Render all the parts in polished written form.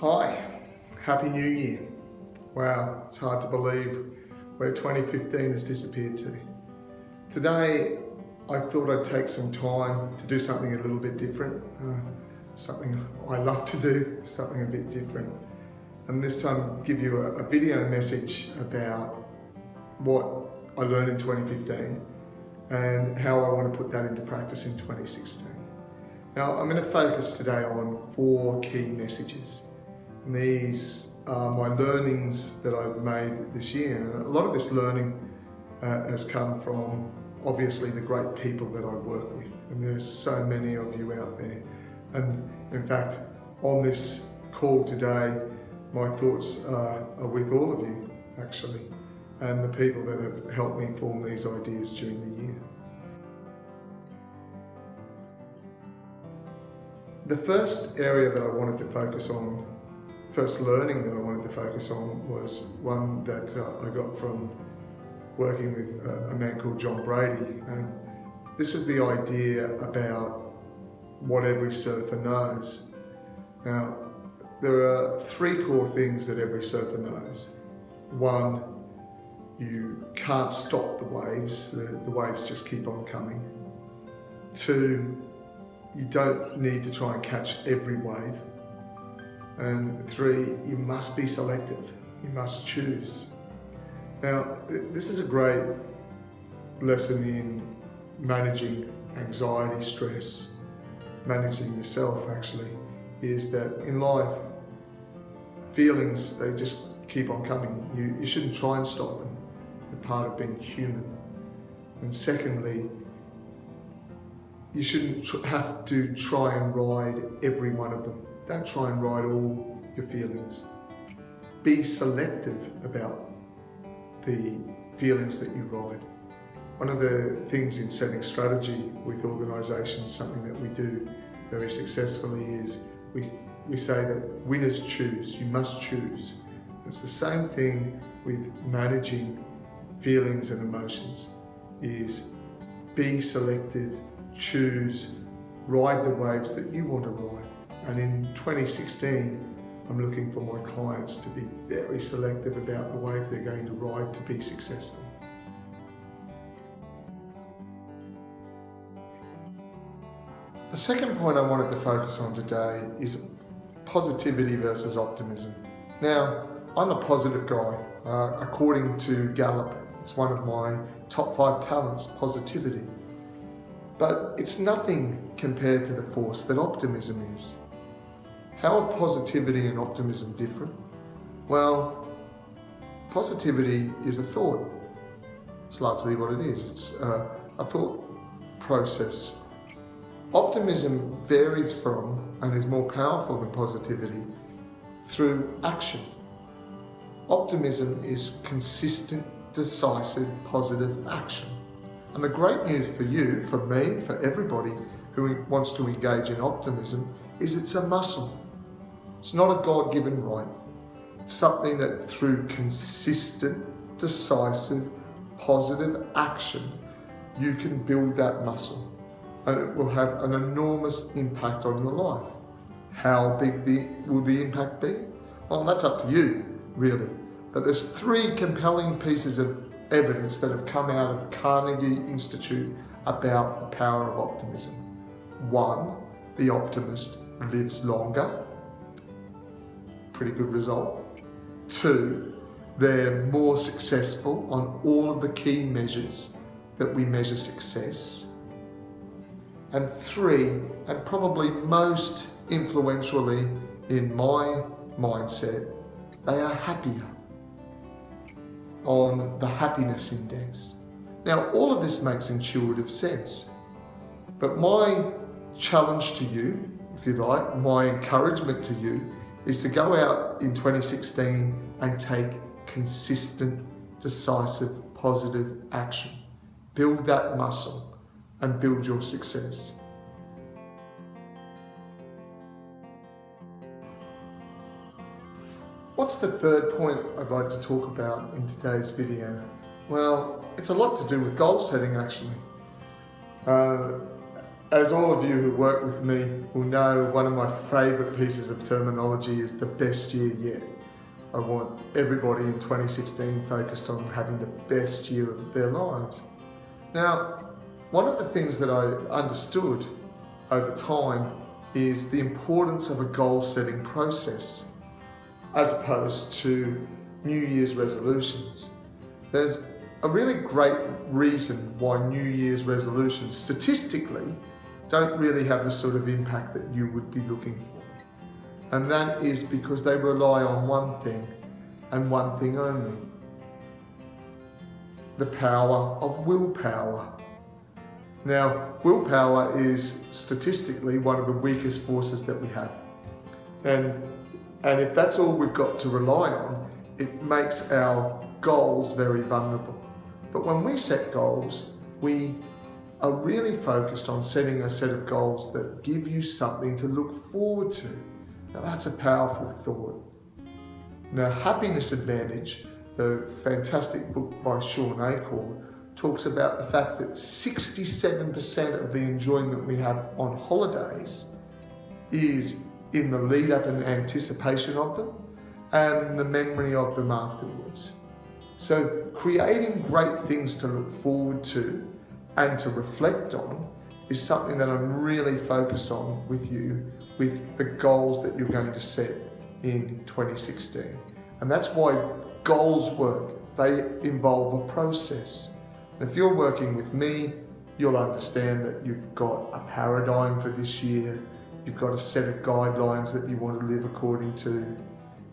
Hi, Happy New Year. Wow, it's hard to believe where 2015 has disappeared to. Today, I thought I'd take some time to do something a little bit different, something I love to do, something a bit different. And this time give you a video message about what I learned in 2015 and how I want to put that into practice in 2016. Now, I'm going to focus today on 4 key messages. And these are my learnings that I've made this year. And a lot of this learning has come from obviously the great people that I work with. And there's so many of you out there. And in fact, on this call today, my thoughts are with all of you, actually, and the people that have helped me form these ideas during the year. The first area that I wanted to focus on, first learning that I wanted to focus on, was one that I got from working with a man called John Brady. And this is the idea about what every surfer knows. Now, there are 3 core things that every surfer knows. 1, you can't stop the waves. The waves just keep on coming. 2, you don't need to try and catch every wave. And 3, you must be selective. You must choose. Now, this is a great lesson in managing anxiety, stress, managing yourself actually, is that in life, feelings, they just keep on coming. You shouldn't try and stop them. They're part of being human. And secondly, you shouldn't have to try and ride every one of them. Don't try and ride all your feelings. Be selective about the feelings that you ride. One of the things in setting strategy with organisations, something that we do very successfully, is we say that winners choose. You must choose. It's the same thing with managing feelings and emotions, is be selective, choose, ride the waves that you want to ride. And in 2016, I'm looking for my clients to be very selective about the wave they're going to ride to be successful. The second point I wanted to focus on today is positivity versus optimism. Now, I'm a positive guy. According to Gallup, it's one of my top 5 talents, positivity. But it's nothing compared to the force that optimism is. How are positivity and optimism different? Well, positivity is a thought. It's largely what it is. It's a thought process. Optimism varies from and is more powerful than positivity through action. Optimism is consistent, decisive, positive action. And the great news for you, for me, for everybody who wants to engage in optimism, is it's a muscle. It's not a God-given right. It's something that through consistent, decisive, positive action, you can build that muscle. And it will have an enormous impact on your life. How big will the impact be? Well, that's up to you, really. But there's 3 compelling pieces of evidence that have come out of Carnegie Institute about the power of optimism. 1, the optimist lives longer. Pretty good result. 2, they're more successful on all of the key measures that we measure success. And 3, and probably most influentially in my mindset, they are happier on the happiness index. Now, all of this makes intuitive sense, but my challenge to you, if you like, my encouragement to you, is to go out in 2016 and take consistent, decisive, positive action. Build that muscle and build your success. What's the third point I'd like to talk about in today's video? Well, it's a lot to do with goal setting, actually. As all of you who work with me will know, one of my favourite pieces of terminology is the best year yet. I want everybody in 2016 focused on having the best year of their lives. Now, one of the things that I understood over time is the importance of a goal-setting process as opposed to New Year's resolutions. There's a really great reason why New Year's resolutions statistically don't really have the sort of impact that you would be looking for. And that is because they rely on one thing and one thing only: the power of willpower. Now, willpower is statistically one of the weakest forces that we have. And if that's all we've got to rely on, it makes our goals very vulnerable. But when we set goals, we are really focused on setting a set of goals that give you something to look forward to. Now, that's a powerful thought. Now, Happiness Advantage, the fantastic book by Sean Acorn, talks about the fact that 67% of the enjoyment we have on holidays is in the lead up and anticipation of them and the memory of them afterwards. So creating great things to look forward to and to reflect on is something that I'm really focused on with you, with the goals that you're going to set in 2016. And that's why goals work. They involve a process. And if you're working with me, you'll understand that you've got a paradigm for this year. You've got a set of guidelines that you want to live according to.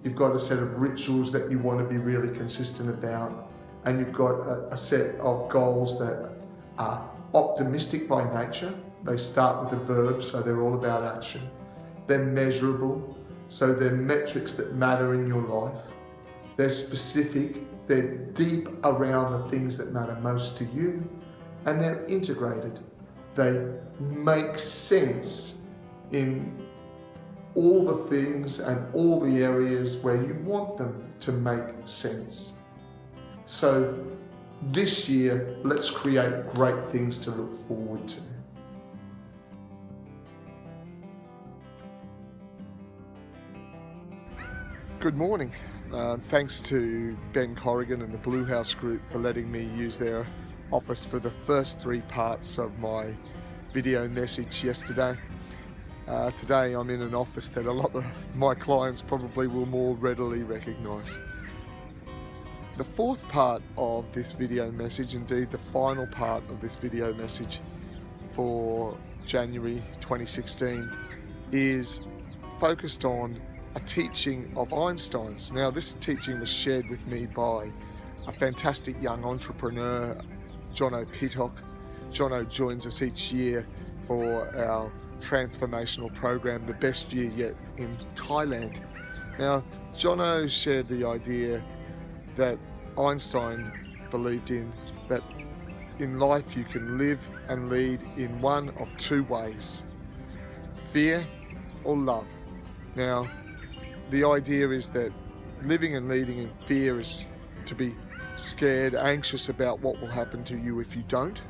You've got a set of rituals that you want to be really consistent about. And you've got a set of goals that are optimistic by nature. They start with a verb, so they're all about action. They're measurable, so they're metrics that matter in your life. They're specific, they're deep around the things that matter most to you, and they're integrated. They make sense in all the things and all the areas where you want them to make sense. So this year, let's create great things to look forward to. Good morning. Thanks to Ben Corrigan and the Blue House Group for letting me use their office for the first 3 parts of my video message yesterday. Today I'm in an office that a lot of my clients probably will more readily recognise. The 4th part of this video message, indeed the final part of this video message for January 2016, is focused on a teaching of Einstein's. Now, this teaching was shared with me by a fantastic young entrepreneur, Jono Pithok. Jono joins us each year for our transformational program, The Best Year Yet, in Thailand. Now, Jono shared the idea that Einstein believed in, that in life you can live and lead in one of 2 ways: fear or love. Now, the idea is that living and leading in fear is to be scared, anxious about what will happen to you if you don't,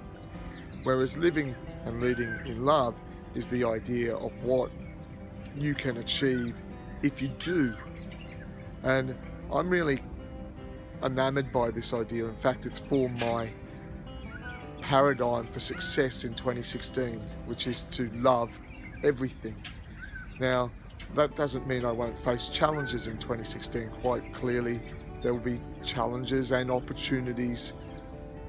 whereas living and leading in love is the idea of what you can achieve if you do. And I'm really enamored by this idea. In fact, it's formed my paradigm for success in 2016, which is to love everything. Now, that doesn't mean I won't face challenges in 2016. Quite clearly, there will be challenges and opportunities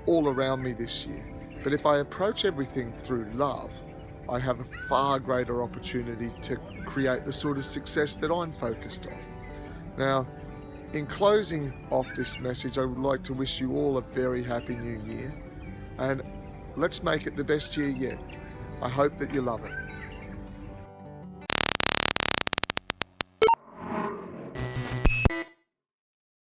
all around me this year. But if I approach everything through love, I have a far greater opportunity to create the sort of success that I'm focused on. Now, in closing off this message, I would like to wish you all a very happy new year, and let's make it the best year yet. I hope that you love it.